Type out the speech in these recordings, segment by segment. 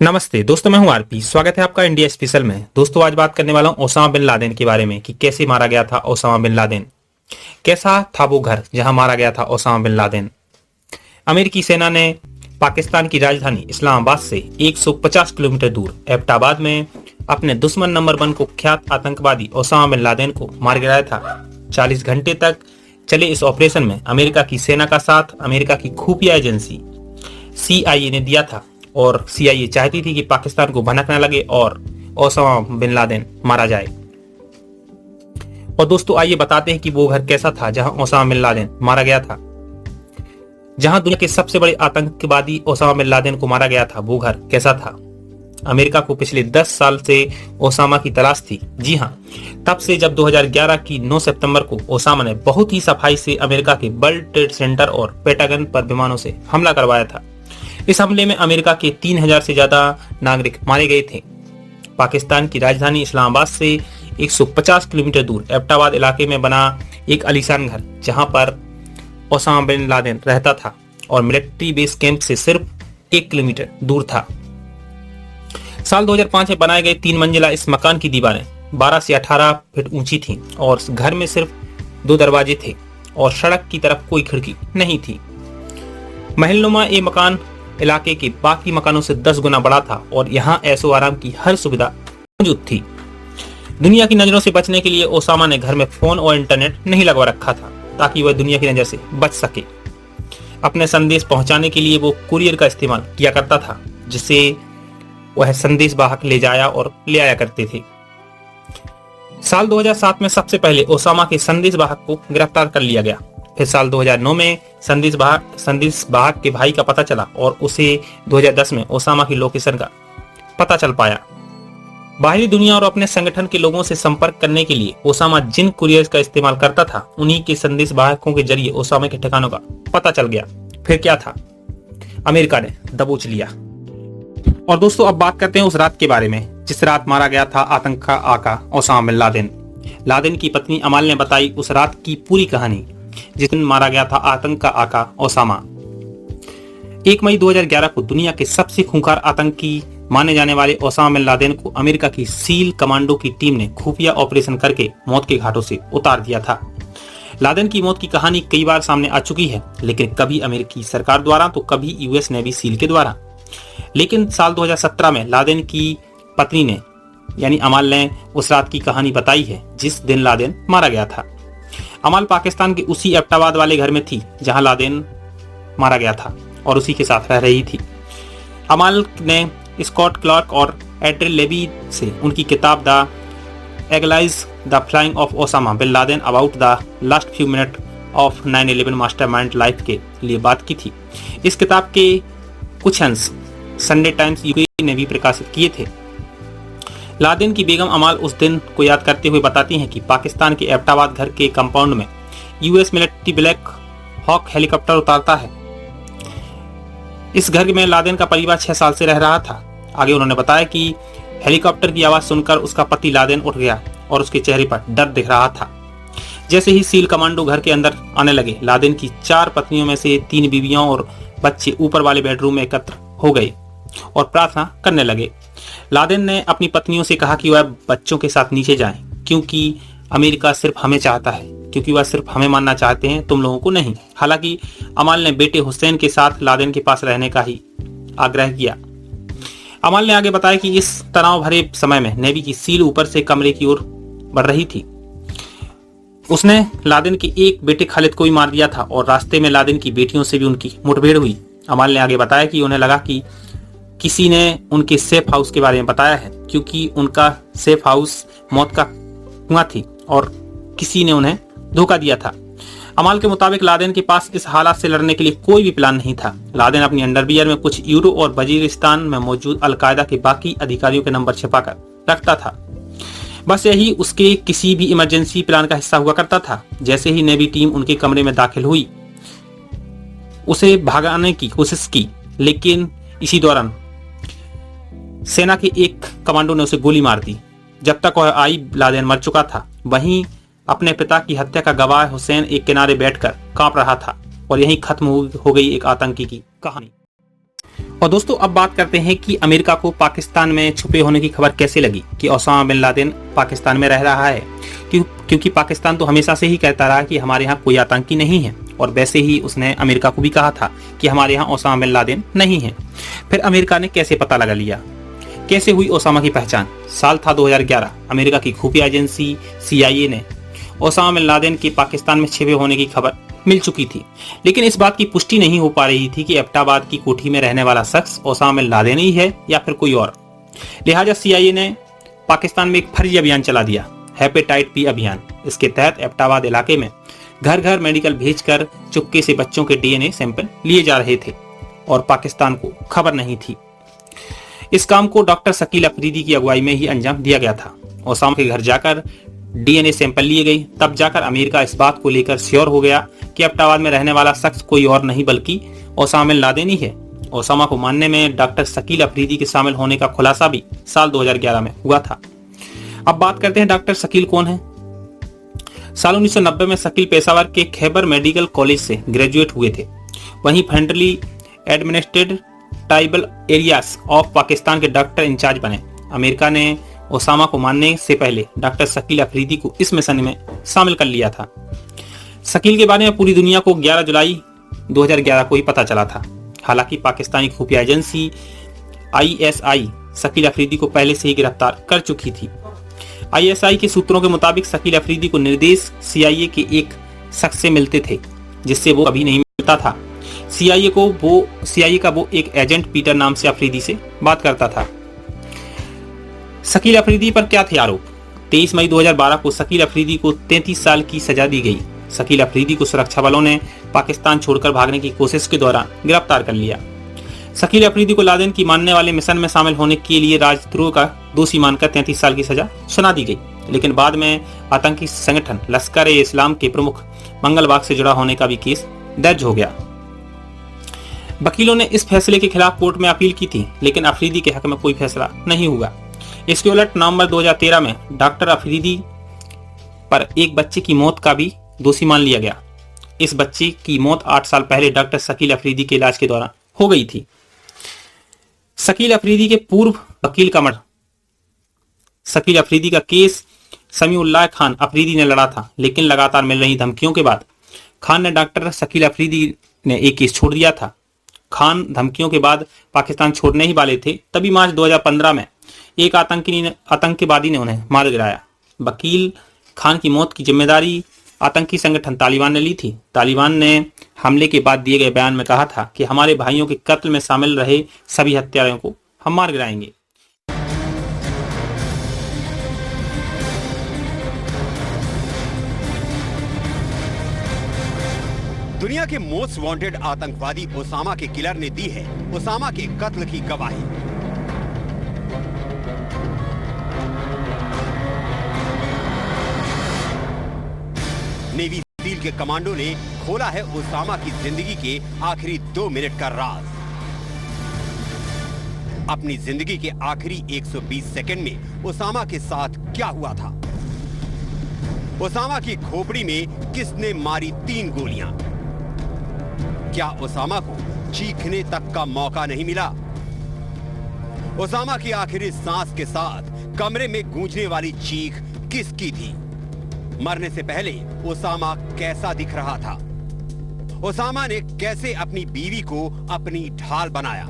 नमस्ते दोस्तों, मैं हूं आरपी। स्वागत है आपका इंडिया स्पेशल में। दोस्तों, आज बात करने वाला हूं ओसामा बिन लादेन के बारे में कि कैसे मारा गया था ओसामा बिन लादेन। कैसा था वो घर जहां मारा गया था ओसामा बिन लादेन। अमेरिकी सेना ने पाकिस्तान की राजधानी इस्लामाबाद से 150 किलोमीटर दूर एबटाबाद में अपने दुश्मन नंबर 1 कुख्यात आतंकवादी ओसामा बिन लादेन को मार गिराया था। 40 घंटे तक चले इस ऑपरेशन में अमेरिका की सेना का साथ अमेरिका की खुफिया एजेंसी CIA ने दिया था और CIA चाहती थी कि पाकिस्तान को भनक न लगे और ओसामा बिन लादेन मारा जाए। और दोस्तों, आइए बताते हैं कि वो घर कैसा था जहां ओसामा बिन लादेन मारा गया था। जहां दुनिया के सबसे बड़े आतंकवादी ओसामा बिन लादेन को मारा गया था, वो घर कैसा था। अमेरिका को पिछले 10 साल से ओसामा की तलाश थी। जी हां, तब से जब 2011 की 9 सितंबर को ओसामा ने बहुत ही सफाई से अमेरिका के वर्ल्ड ट्रेड सेंटर और पेंटागन पर विमानों से हमला करवाया था। इस हमले में अमेरिका के 3000 से ज्यादा नागरिक मारे गए थे। पाकिस्तान की राजधानी इस्लामाबाद से 150 किलोमीटर दूर एबटाबाद इलाके में बना एक आलीशान घर, जहां पर ओसामा बिन लादेन रहता था और मिलिट्री बेस कैंप से सिर्फ 1 किलोमीटर दूर था। साल 2005 में बनाए गए 3 मंजिला इस मकान की दीवारें 12 से 18 फीट ऊंची थीं और घर में सिर्फ 2 दरवाजे थे और सड़क की तरफ कोई खिड़की नहीं थी। महलनुमा ये मकान इलाके के बाकी मकानों से 10 गुना बड़ा था और यहाँ ऐशो आराम की हर सुविधा मौजूद थी। दुनिया की नजरों से बचने के लिए ओसामा ने घर में फोन और इंटरनेट नहीं लगवा रखा था ताकि वह दुनिया की नजर से बच सके। अपने संदेश पहुंचाने के लिए वो कुरियर का इस्तेमाल किया करता था, जिसे वह संदेश वाहक ले जाया और ले आया करते थे। साल 2007 में सबसे पहले ओसामा के संदेश वाहक को गिरफ्तार कर लिया गया। फिर साल 2009 में संदेश वाहक के भाई का पता चला और उसे 2010 में ओसामा की लोकेशन का पता चल पाया। बाहरी दुनिया और अपने संगठन के लोगों से संपर्क करने के लिए ओसामा जिन कुरियर्स का इस्तेमाल करता था, उन्हीं के संदेश वाहकों के जरिए ओसामा के ठिकानों का पता चल गया। फिर क्या था, अमेरिका ने दबोच लिया। और दोस्तों, अब बात करते हैं उस रात के बारे में जिस रात मारा गया था आतंक का आका ओसामा बिन लादेन। लादेन की पत्नी अमाल ने बताई उस रात की पूरी कहानी जिस दिन मारा गया था आतंक का आका ओसामा। 1 मई 2011 को दुनिया के सबसे खूंखार आतंकी माने जाने वाले ओसामा बिन लादेन को अमेरिका की सील कमांडो की टीम ने खुफिया ऑपरेशन करके मौत के घाटों से उतार दिया था। लादेन की मौत की कहानी कई बार सामने आ चुकी है, लेकिन कभी अमेरिकी सरकार द्वारा तो कभी US नेवी सील के द्वारा। लेकिन साल 2017 में लादेन की पत्नी ने यानी अमाल ने उस रात की कहानी बताई है जिस दिन लादेन मारा गया था। अमाल पाकिस्तान के उसी एबटाबाद वाले घर में थी जहां लादेन मारा गया था और उसी के साथ रह रही थी। अमाल ने स्कॉट क्लार्क और एड्रिल लेवी से उनकी किताब द एगलाइज the flying of Osama bin Laden about the last few minute of 9/11 mastermind life के लिए बात की थी। इस किताब के कुछ अंश संडे टाइम्स UK ने भी प्रकाशित किए थे। लादेन की बेगम अमाल उस दिन को याद करते हुए बताती हैं कि पाकिस्तान के एबटाबाद घर के कंपाउंड में US military Black Hawk helicopter उतारता है। इस घर में लादेन का परिवार 6 साल से रह रहा था। आगे उन्होंने बताया कि हेलीकॉप्टर की आवाज सुनकर उसका पति लादेन उठ गया और उसके चेहरे पर डर दिख रहा था। जैसे ही सील कमांडो घर के अंदर आने लगे, लादेन की 4 पत्नियों में से 3 बीवियां और बच्चे ऊपर वाले बेडरूम में एकत्र हो गए और प्रार्थना करने लगे। लादेन ने अपनी पत्नियों से कहा कि वह बच्चों के साथ नीचे जाएं, क्योंकि अमेरिका सिर्फ हमें चाहता है, क्योंकि वह सिर्फ हमें मानना चाहते हैं, तुम लोगों को नहीं। हालांकि अमाल ने बेटे हुसैन के साथ लादेन के पास रहने का ही आग्रह किया। अमाल ने आगे बताया कि इस तनाव भरे समय में नेवी की सील ऊपर से कमरे की ओर बढ़ रही थी। उसने लादेन के एक बेटे खालिद को भी मार दिया था और रास्ते में लादेन की बेटियों से भी उनकी मुठभेड़ हुई। अमाल ने आगे बताया कि उन्हें लगा कि किसी ने उनके सेफ हाउस के बारे में बताया है, क्योंकि उनका सेफ हाउस मौत का कुआं थी और किसी ने उन्हें धोखा दिया था। अमाल के मुताबिक लादेन के पास इस हालात से लड़ने के लिए कोई भी प्लान नहीं था। लादेन अपनी अंडरवियर में कुछ यूरो और वजीरिस्तान में मौजूद अलकायदा के बाकी अधिकारियों के नंबर छिपाकर रखता था। बस यही उसके किसी भी इमरजेंसी प्लान का हिस्सा हुआ करता था। जैसे ही नेवी टीम उनके कमरे में दाखिल हुई, उसे भगाने की कोशिश की, लेकिन इसी दौरान सेना के एक कमांडो ने उसे गोली मार दी। जब तक वह आई, लादेन मर चुका था। वहीं अपने पिता की हत्या का गवाह हुसैन एक किनारे बैठकर कांप रहा था और यहीं खत्म हो गई एक आतंकी की कहानी। और दोस्तों अब बात करते हैं कि अमेरिका को पाकिस्तान में छुपे होने की खबर कैसे लगी कि ओसामा बिन लादेन पाकिस्तान में रह रहा है। क्योंकि पाकिस्तान तो हमेशा से ही कहता रहा कि हमारे यहाँ कोई आतंकी नहीं है, और वैसे ही उसने अमेरिका को भी कहा था कि हमारे यहाँ ओसामा बिन लादेन नहीं है। फिर अमेरिका ने कैसे पता लगा लिया, कैसे हुई ओसामा की पहचान? साल था 2011। अमेरिका की खुफिया एजेंसी CIA ने ओसामा बिन लादेन के पाकिस्तान में छिपे होने की खबर मिल चुकी थी, लेकिन इस बात की पुष्टि नहीं हो पा रही थी कि एबटाबाद की कोठी में रहने वाला शख्स ओसामा बिन लादेन ही है या फिर कोई और। लिहाजा CIA ने पाकिस्तान में एक फर्जी अभियान चला दिया, हेपेटाइट B अभियान। इसके तहत एबटाबाद इलाके में घर घर मेडिकल भेजकर चुपके से बच्चों के DNA सैंपल लिए जा रहे थे और पाकिस्तान को खबर नहीं थी। इस काम को डॉक्टर शकील अफरीदी की अगुवाई में ही अंजाम दिया गया था। ओसामा के घर जाकर DNA सैंपल लिए गई, तब जाकर अमेरिका इस बात को लेकर श्योर हो गया कि एबटाबाद में रहने वाला शख्स कोई और नहीं बल्कि ओसामा बिन लादेन ही है। ओसामा को मानने में डॉक्टर शकील अफरीदी के शामिल होने का खुलासा भी साल 2011 में हुआ था। अब बात करते हैं डॉक्टर शकील कौन है। साल 1990 में शकील पेशावर के खैबर मेडिकल कॉलेज से ग्रेजुएट हुए थे। वहीं federally administrated tribal areas of Pakistan के डॉक्टर इंचार्ज बने। अमेरिका ने ओसामा को मानने से पहले डॉक्टर शकील अफरीदी को इस मिशन में शामिल कर लिया था। शकील के बारे में पूरी दुनिया को 11 जुलाई 2011 को ही पता चला था। हालांकि पाकिस्तानी खुफिया एजेंसी ISI शकील अफरीदी को पहले से ही गिरफ्तार कर चुकी थी। ISI के सूत्रों के मुताबिक शकील अफरीदी को निर्देश CIA के एक शख्स से मिलते थे, जिससे वो कभी नहीं मिलता था। CIA का वो एक एजेंट पीटर नाम से अफरीदी से बात करता था। शकील अफरीदी पर क्या थे आरोप? 23 मई 2012 को शकील अफरीदी को 33 साल की सजा दी गई। शकील अफरीदी को सुरक्षा बलों ने पाकिस्तान छोड़कर भागने की कोशिश के दौरान गिरफ्तार कर लिया। शकील अफरीदी को लादेन की मानने वाले मिशन में शामिल होने के लिए राजद्रोह का दोषी मानकर 33 साल की सजा सुना दी गई, लेकिन बाद में आतंकी संगठन लश्कर-ए-इस्लाम के प्रमुख मंगलबाग से जुड़ा होने का भी केस दर्ज हो गया। वकीलों ने इस फैसले के खिलाफ कोर्ट में अपील की थी, लेकिन अफरीदी के हक में कोई फैसला नहीं हुआ। इसके उलट नवंबर 2013 में डॉक्टर अफरीदी पर एक बच्चे की मौत का भी दोषी मान लिया गया। इस बच्चे की मौत 8 साल पहले डॉक्टर शकील अफरीदी के इलाज के दौरान हो गई थी। शकील अफरीदी के पूर्व वकील का मर्डर। शकील अफरीदी का केस समीउल्लाह खान अफरीदी ने लड़ा था, लेकिन लगातार मिल रही धमकियों के बाद खान ने डॉक्टर शकील अफरीदी ने एक केस छोड़ दिया था। खान धमकियों के बाद पाकिस्तान छोड़ने ही वाले थे, तभी मार्च 2015 में एक आतंकवादी ने उन्हें मार गिराया। वकील खान की मौत की जिम्मेदारी आतंकी संगठन तालिबान ने ली थी। तालिबान ने हमले के बाद दिए गए बयान में कहा था कि हमारे भाइयों के कत्ल में शामिल रहे सभी हत्यारों को हम मार गिराएंगे। दुनिया के मोस्ट वांटेड आतंकवादी ओसामा के किलर ने दी है ओसामा के कत्ल की गवाही। नेवी सील के कमांडो ने खोला है ओसामा की जिंदगी के आखिरी 2 मिनट का राज। अपनी जिंदगी के आखिरी 120 सेकंड में ओसामा के साथ क्या हुआ था? ओसामा की खोपड़ी में किसने मारी 3 गोलियां? क्या ओसामा को चीखने तक का मौका नहीं मिला? ओसामा की आखिरी सांस के साथ कमरे में गूंजने वाली चीख किसकी थी? मरने से पहले ओसामा कैसा दिख रहा था? ओसामा ने कैसे अपनी बीवी को अपनी ढाल बनाया?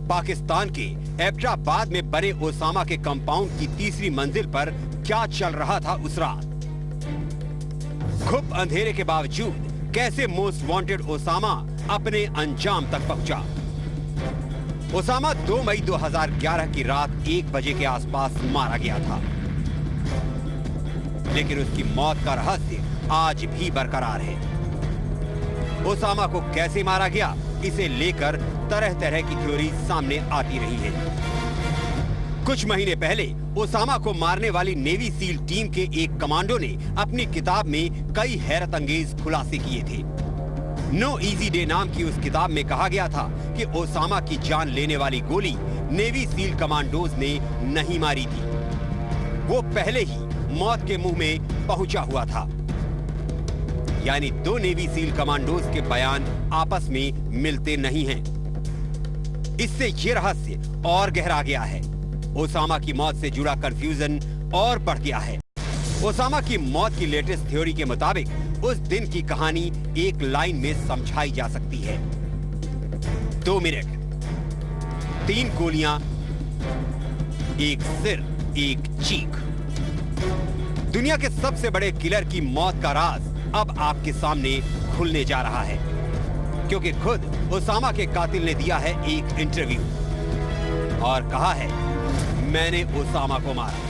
पाकिस्तान के एबटाबाद में बने ओसामा के कंपाउंड की 3री मंजिल पर क्या चल रहा था उस रात? घुप अंधेरे के बावजूद कैसे मोस्ट वांटेड ओसामा अपने अंजाम तक पहुंचा? ओसामा 2 मई 2011 की रात 1 बजे के आसपास मारा गया था, लेकिन उसकी मौत का रहस्य आज भी बरकरार है। ओसामा को कैसे मारा गया, इसे लेकर तरह तरह की थ्योरी सामने आती रही है। कुछ महीने पहले ओसामा को मारने वाली नेवी सील टीम के एक कमांडो ने अपनी किताब में कई हैरत अंगेज खुलासे किए थे। नो इजी डे नाम की उस किताब में कहा गया था कि ओसामा की जान लेने वाली गोली नेवी सील कमांडोज ने नहीं मारी थी, वो पहले ही मौत के मुंह में पहुंचा हुआ था। यानी 2 नेवी सील कमांडोज के बयान आपस में मिलते नहीं हैं। इससे ये रहस्य और गहरा गया है। ओसामा की मौत से जुड़ा कंफ्यूजन और बढ़ गया है। ओसामा की मौत की लेटेस्ट थ्योरी के मुताबिक उस दिन की कहानी एक लाइन में समझाई जा सकती है। 2 मिनट, 3 गोलियां, एक सिर, एक चीख। दुनिया के सबसे बड़े किलर की मौत का राज अब आपके सामने खुलने जा रहा है, क्योंकि खुद ओसामा के कातिल ने दिया है एक इंटरव्यू और कहा है, मैंने ओसामा को मारा।